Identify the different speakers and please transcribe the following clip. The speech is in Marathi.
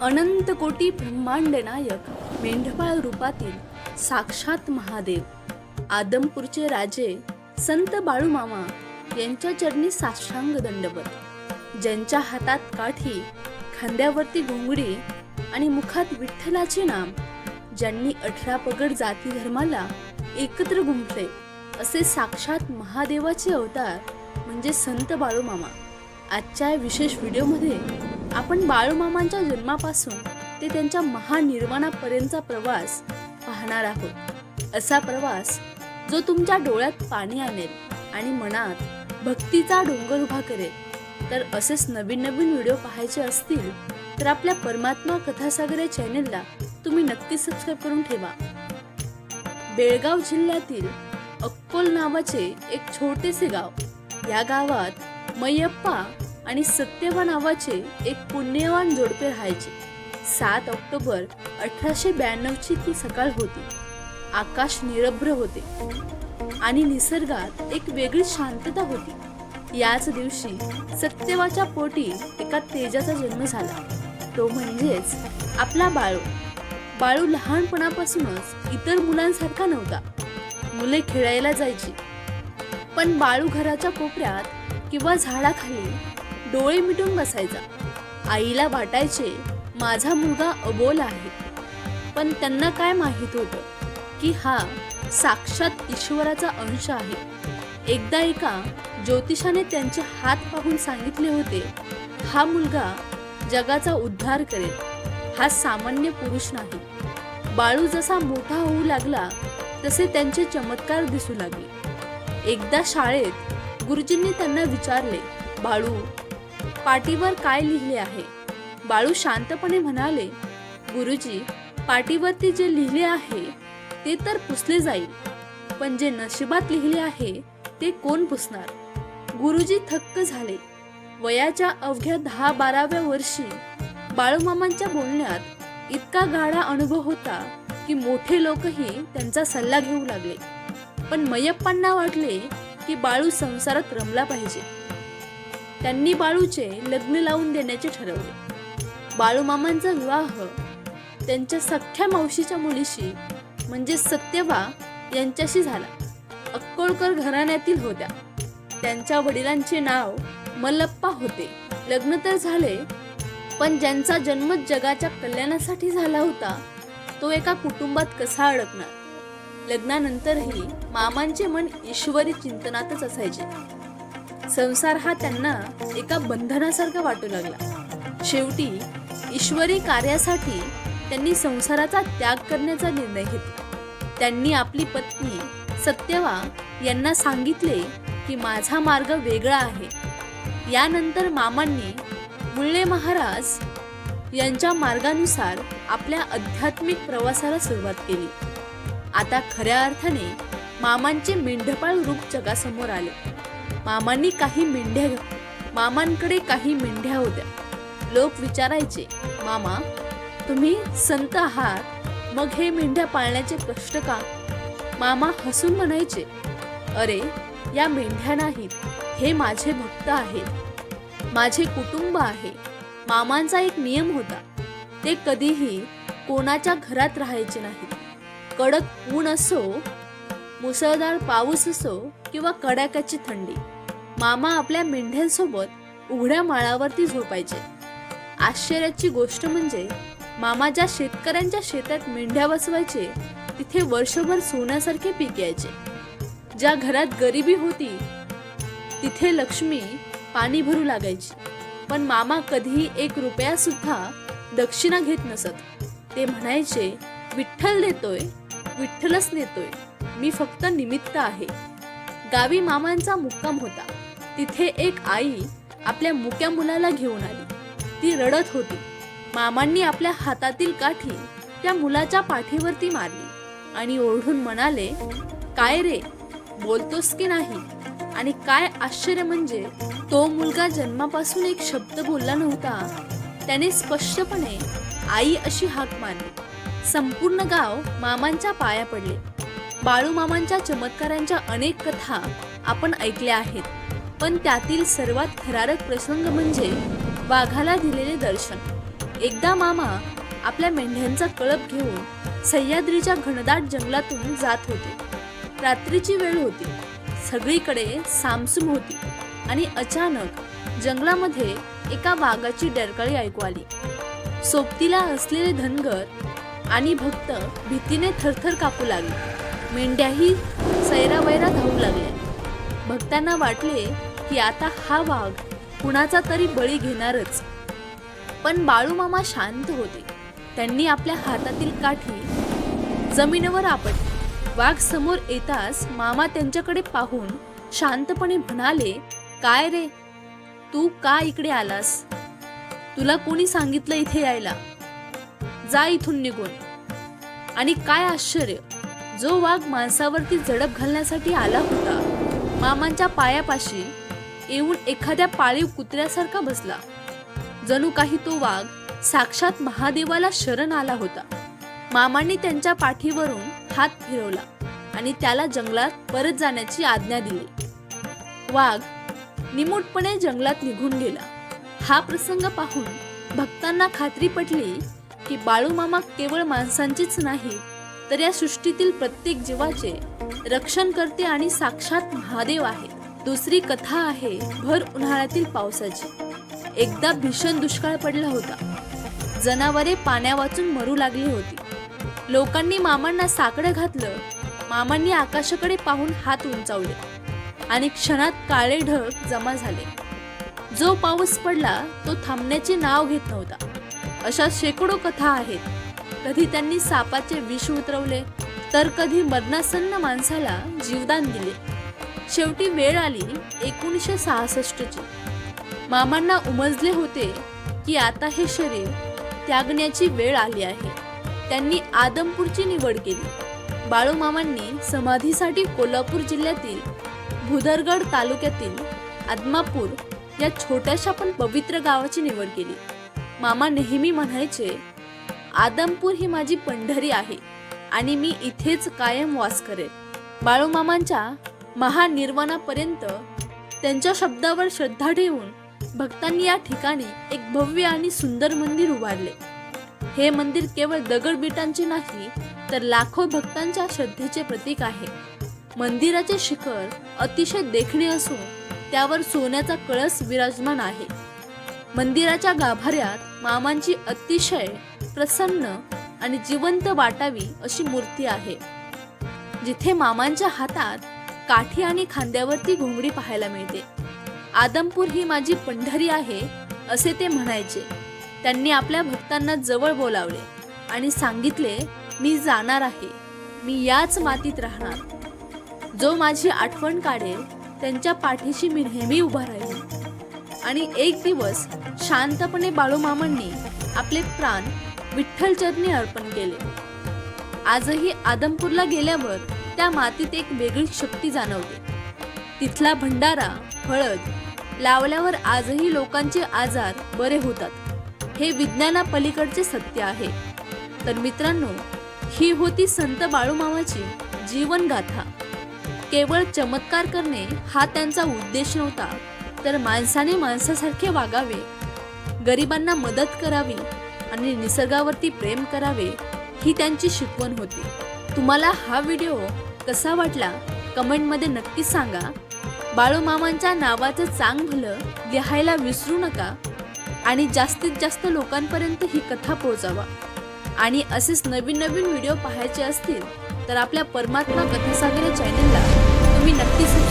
Speaker 1: अनंत कोटी ब्रह्मांड नायक मेंढपाळ रूपातील साक्षात महादेव आदमपूरचे राजे संत बाळूमामा यांच्या चरणी साष्टांग दंडवत। ज्यांच्या हातात काठी, खांद्यावरती घोंगडी आणि मुखात विठ्ठलाचे नाम, ज्यांनी 18 पगड जाती धर्माला एकत्र गुंफले असे साक्षात महादेवाचे अवतार म्हणजे संत बाळूमामा। आजच्या विशेष व्हिडिओमध्ये आपण बाळूमामांच्या जन्मापासून ते त्यांच्या महानिर्वाणापर्यंतचा प्रवास पाहणार आहोत। असा प्रवास जो तुमच्या डोळ्यात पाणी आणेल आणि मनात भक्तीचा डोंगर उभा करेल। तर असेच नवीन नवीन व्हिडिओ पाहायचे असतील तर आपल्या परमात्मा कथासागर या चॅनेलला तुम्ही नक्की सबस्क्राइब करून ठेवा। बेळगाव जिल्ह्यातील अक्कोल नावाचे एक छोटेसे गाव, या गावात मय्यप्पा आणि सत्यवा नावाचे एक पुण्यवान जोडपे राहायचे। 7 ऑक्टोबर 1892 ती सकाळ होती। आकाश निरभ्र होते आणि निसर्गात एक वेगळी शांतता होती। याच दिवशी सत्यवाच्या पोटी एका तेजाचा जन्म झाला, तो म्हणजेच आपला बाळू। बाळू लहानपणापासूनच इतर मुलांसारखा नव्हता। मुले खेळायला जायची, पण बाळू घराच्या कोपऱ्यात किंवा झाडाखाली डोळे मिटून बसायचा। आईला वाटायचे माझा मुलगा अबोल आहे, पण त्यांना काय माहित होतं की हा साक्षात ईश्वराचा अंश आहे। एकदा एका ज्योतिषाने त्यांचे हात पाहून सांगितले होते, हा मुलगा जगाचा उद्धार करेल, हा सामान्य पुरुष नाही। बाळू जसा मोठा होऊ लागला तसे त्यांचे चमत्कार दिसू लागले। एकदा शाळेत गुरुजींनी त्यांना विचारले, बाळू पाटीवर काय लिहिले आहे? बाळू शांतपणे म्हणाले, गुरुजी, पाटीवरती जे लिहिले आहे ते तर पुसले जाईल, पण जे नशिबात लिहिले आहे ते कोण पुसणार? गुरुजी थक्क झाले। वयाच्या अवघ्या 10-12व्या वर्षी बाळूमामांच्या बोलण्यात इतका गाढा अनुभव होता की मोठे लोकही त्यांचा सल्ला घेऊ लागले। पण मय्यप्पांना वाटले की बाळू संसारात रमला पाहिजे। त्यांनी बाळूचे लग्न लावून देण्याचे ठरवले। बाळूमामांचा विवाह त्यांच्या सख्ख्या मावशीच्या मुलीशी म्हणजे सत्यवा यांच्याशी झाला। अक्कोळकर घराण्यातील होत्या। त्यांच्या वडिलांचे नाव मल्लप्पा होते। लग्न तर झाले, पण ज्यांचा जन्म जगाच्या कल्याणासाठी झाला होता तो एका कुटुंबात कसा अडकणार? लग्नानंतरही मामांचे मन ईश्वरी चिंतनातच असायचे। संसार हा त्यांना एका बंधनासारखा वाटू लागला। शेवटी ईश्वरी कार्यासाठी त्यांनी संसाराचा त्याग करण्याचा निर्णय घेतला। त्यांनी आपली पत्नी सत्यवा यांना सांगितले की माझा मार्ग वेगळा आहे। यानंतर मामांनी मुळ्ळे महाराज यांच्या मार्गानुसार आपल्या आध्यात्मिक प्रवासाला सुरुवात केली। आता खऱ्या अर्थाने मामांचे मेंढपाळ रूप जगासमोर आले। मामांकडे काही मेंढ्या होत्या। लोक विचारायचे, मामा तुम्ही संत आहात, मग हे मेंढ्या पाळण्याचे कष्ट का? मामा हसून म्हणायचे, अरे या मेंढ्या नाहीत, हे माझे भक्त आहेत, माझे कुटुंब आहे। मामांचा एक नियम होता, ते कधीही कोणाच्या घरात राहायचे नाहीत। कडक ऊन असो, मुसळधार पाऊस असो किंवा कडाक्याची थंडी, मामा आपल्या मेंढ्यांसोबत उघड्या माळावरती झोपायचे। आश्चर्याची गोष्ट म्हणजे मामा ज्या शेतकऱ्यांच्या शेतात मेंढ्या बसवायचे तिथे वर्षभर सोन्यासारखे पीक यायचे। ज्या घरात गरिबी होती तिथे लक्ष्मी पाणी भरू लागायची, पण मामा कधीही 1 रुपया सुद्धा दक्षिणा घेत नसत। ते म्हणायचे, विठ्ठल देतोय, विठ्ठलच नेतोय, मी फक्त निमित्त आहे। गावी मामांचा मुक्काम होता। तिथे एक आई आपल्या मुक्या मुलाला घेऊन आली। ती रडत होती। मामांनी आपल्या हातातील काठी त्या मुलाच्या पाठीवरती मारली आणि ओरडून म्हणाले, काय रे, बोलतोस की नाही? आणि काय आश्चर्य म्हणजे तो मुलगा जन्मापासून एक शब्द बोलला नव्हता। त्याने स्पष्टपणे आई अशी हाक मारली। संपूर्ण गाव मामांच्या पाया पडले। बाळूमामांच्या चमत्कारांच्या अनेक कथा आपण ऐकल्या आहेत, पण त्यातील सर्वात थरारक प्रसंग म्हणजे वाघाला दिलेले दर्शन। एकदा मामा आपल्या मेंढ्यांचा कळप घेऊन सह्याद्रीच्या घनदाट जंगलातून जात होते. रात्रीची वेळ होती. सगळीकडे सामसूम होती आणि अचानक जंगलामध्ये एका वाघाची डरकाळी ऐकू आली. सोबतीला असलेले धनगर आणि भक्त भीतीने थरथर कापू लागले. मेंढ्याही सैरावैरा धावू लागल्या. भक्तांना वाटले की आता हा वाघ कुणाचा तरी बळी घेणारच. पण बाळूमामा शांत होते. त्यांनी आपल्या हातातील काठी जमिनीवर आपटली. वाघ समोर येताच मामा त्यांच्याकडे पाहून शांतपणे म्हणाले, काय रे, तू का इकडे आलास? तुला कोणी सांगितलं इथे यायला? जा इथून निघून. आणि काय आश्चर्य, जो वाघ माणसावरती झडप घालण्यासाठी आला होता मामांच्या पायापाशी येऊन एखाद्या पाळीव कुत्र्यासारखा बसला. जणू काही तो वाघ साक्षात महादेवाला शरण आला होता. मामांनी त्यांच्या पाठीवरून हात फिरवला आणि त्याला जंगलात परत जाण्याची आज्ञा दिली. वाघ निमूटपणे जंगलात निघून गेला. हा प्रसंग पाहून भक्तांना खात्री पटली की बाळूमामा केवळ माणसांचीच नाही तर या सृष्टीतील प्रत्येक जीवाचे रक्षण करते आणि साक्षात महादेव आहे. दुसरी कथा आहे भर उन्हाळ्यातील पावसाची. एकदा भीषण दुष्काळ पडला होता. जनावरे पाण्या वाचून मरू लागली होती. लोकांनी मामांना साकडं घातलं. मामांनी आकाशाकडे पाहून हात उंचावले आणि क्षणात काळे ढग जमा झाले. जो पाऊस पडला तो थांबण्याचे नाव घेत नव्हता. अशा शेकडो कथा आहेत. कधी त्यांनी सापाचे विष उतरवले तर कधी मरणासन्न माणसाला जीवदान दिले. शेवटी वेळ आली 1966ची. मामांना उमजले होते की आता हे शरीर त्यागण्याची वेळ आली आहे. त्यांनी आदमपूरची निवड केली. बाळूमामांनी समाधीसाठी कोल्हापूर जिल्ह्यातील भुदरगड तालुक्यातील आदमापूर या छोट्याशा पण पवित्र गावाची निवड केली. मामा नेहमी म्हणायचे, आदमपूर ही माझी पंढरी आहे आणि मी इथेच कायम वास करेन. बाळूमामांच्या महानिर्वाणापर्यंत त्यांच्या शब्दावर श्रद्धा ठेवून भक्तांनी या ठिकाणी एक भव्य आणि सुंदर मंदिर उभारले. हे मंदिर केवळ दगडविटांचे नाही तर लाखो भक्तांच्या श्रद्धेचे प्रतीक आहे. मंदिराचे शिखर अतिशय देखणे असून त्यावर सोन्याचा कळस विराजमान आहे. मंदिराच्या गाभाऱ्यात मामांची अतिशय प्रसन्न आणि जिवंत वाटावी अशी मूर्ती आहे. जिथे मामांच्या हातात काठी आणि खांद्यावरती घोंगडी पाहायला मिळते. आदमपूर ही माझी पंढरी आहे असे ते म्हणायचे. त्यांनी आपल्या भक्तांना जवळ बोलावले आणि सांगितले, मी जाणार आहे, मी याच मातीत राहणार. जो माझी आठवण काढेल त्यांच्या पाठीशी मी नेहमी उभा राहील. आणि एक दिवस शांतपणे बाळूमामांनी आपले प्राण विठ्ठलचरणी अर्पण केले. आजही आदमपूरला गेल्यावर त्या मातीत एक वेगळी शक्ती जाणवते. तिथला भंडारा, हळद लावल्यावर आजही लोकांचे आजार बरे होतात. हे विज्ञानापलीकडचे सत्य आहे. तर मित्रांनो, ही होती संत बाळूमामाची जीवनगाथा. केवळ चमत्कार करणे हा त्यांचा उद्देश नव्हता, तर माणसाने माणसासारखे वागावे, गरिबांना मदत करावी आणि निसर्गावरती प्रेम करावे ही त्यांची शिकवण होती. तुम्हाला हा व्हिडिओ कसा वाटला कमेंटमध्ये नक्की सांगा. बाळूमामांच्या नावाचं चांग भलं लिहायला विसरू नका आणि जास्तीत जास्त लोकांपर्यंत ही कथा पोहोचवा. आणि असेच नवीन नवीन व्हिडिओ पाहायचे असतील तर आपल्या परमात्मा कथासागर चॅनलला तुम्ही नक्कीच